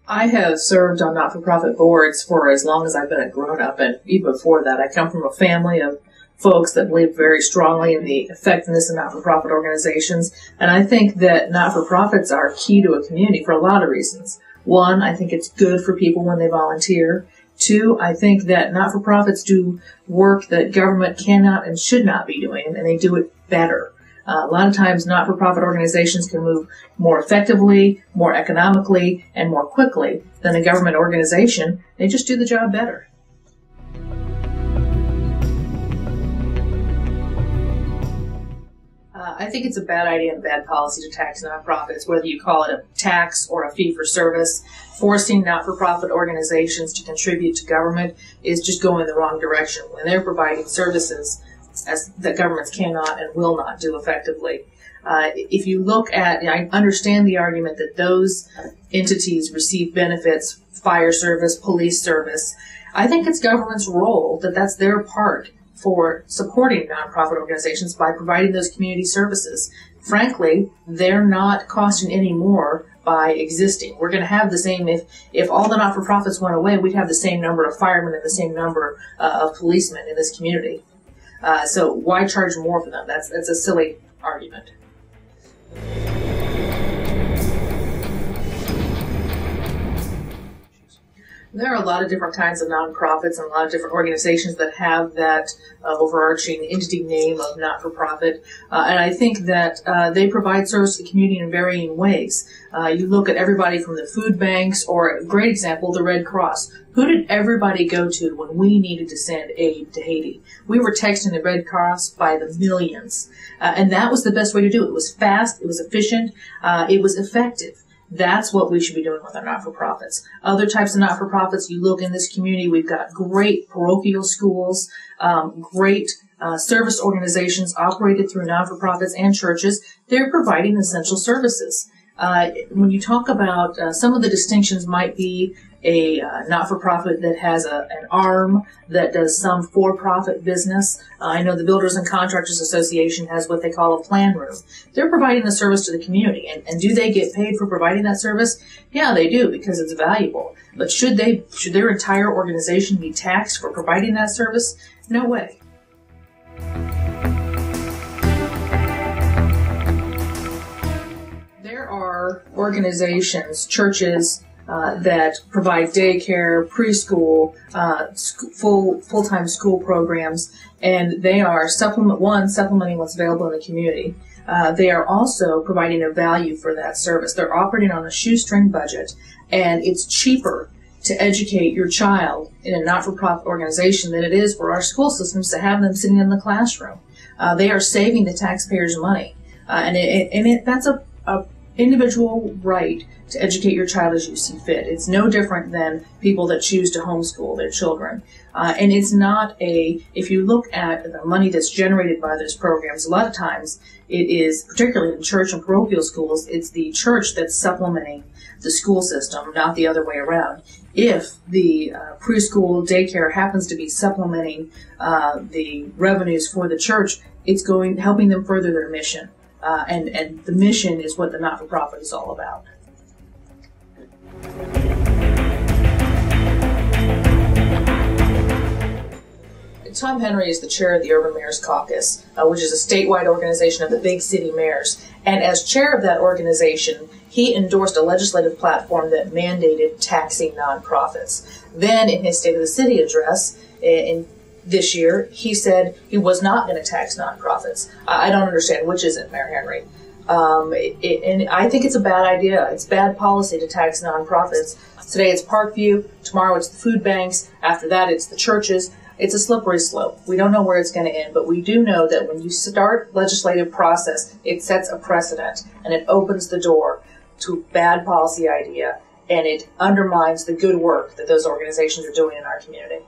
I have served on not-for-profit boards for as long as I've been a grown-up, and even before that, I come from a family of folks that believe very strongly in the effectiveness of not-for-profit organizations, and I think that not-for-profits are key to a community for a lot of reasons. One, I think it's good for people when they volunteer. Two, I think that not-for-profits do work that government cannot and should not be doing, and they do it better. A lot of times not-for-profit organizations can move more effectively, more economically, and more quickly than a government organization. They just do the job better. I think it's a bad idea and bad policy to tax nonprofits, whether you call it a tax or a fee for service. Forcing not-for-profit organizations to contribute to government is just going the wrong direction when they're providing services that governments cannot and will not do effectively. If you look at, I understand the argument that those entities receive benefits, fire service, police service. I think it's government's role that's their part for supporting nonprofit organizations by providing those community services. Frankly, they're not costing any more by existing. We're going to have the same, if all the not-for-profits went away, we'd have the same number of firemen and the same number of policemen in this community. So why charge more for them? That's a silly argument. There are a lot of different kinds of nonprofits and a lot of different organizations that have that overarching entity name of not-for-profit. And I think that they provide service to the community in varying ways. You look at everybody from the food banks, or a great example, the Red Cross. Who did everybody go to when we needed to send aid to Haiti? We were texting the Red Cross by the millions. And that was the best way to do it. It was fast, it was efficient, it was effective. That's what we should be doing with our not-for-profits. Other types of not-for-profits, you look in this community, we've got great parochial schools, great service organizations operated through not-for-profits and churches. They're providing essential services. When you talk about some of the distinctions might be a not-for-profit that has an arm that does some for-profit business. I know the Builders and Contractors Association has what they call a plan room. They're providing the service to the community. And do they get paid for providing that service? Yeah, they do, because it's valuable. But should their entire organization be taxed for providing that service? No way. There are organizations, churches, that provide daycare, preschool, full-time school programs, and they are supplementing what's available in the community. They are also providing a value for that service. They're operating on a shoestring budget, and it's cheaper to educate your child in a not-for-profit organization than it is for our school systems to have them sitting in the classroom. They are saving the taxpayers' money, that's a individual right to educate your child as you see fit. It's no different than people that choose to homeschool their children. And it's not if you look at the money that's generated by those programs, a lot of times it is, particularly in church and parochial schools, it's the church that's supplementing the school system, not the other way around. If the preschool daycare happens to be supplementing the revenues for the church, it's helping them further their mission. And the mission is what the not-for-profit is all about. Tom Henry is the chair of the Urban Mayors Caucus, which is a statewide organization of the big city mayors. And as chair of that organization, he endorsed a legislative platform that mandated taxing nonprofits. Then in his State of the City address in this year, he said he was not going to tax nonprofits. I don't understand which isn't, Mayor Henry. And I think it's a bad idea. It's bad policy to tax nonprofits. Today it's Parkview, tomorrow it's the food banks, after that it's the churches. It's a slippery slope. We don't know where it's going to end, but we do know that when you start legislative process, it sets a precedent and it opens the door to a bad policy idea, and it undermines the good work that those organizations are doing in our community.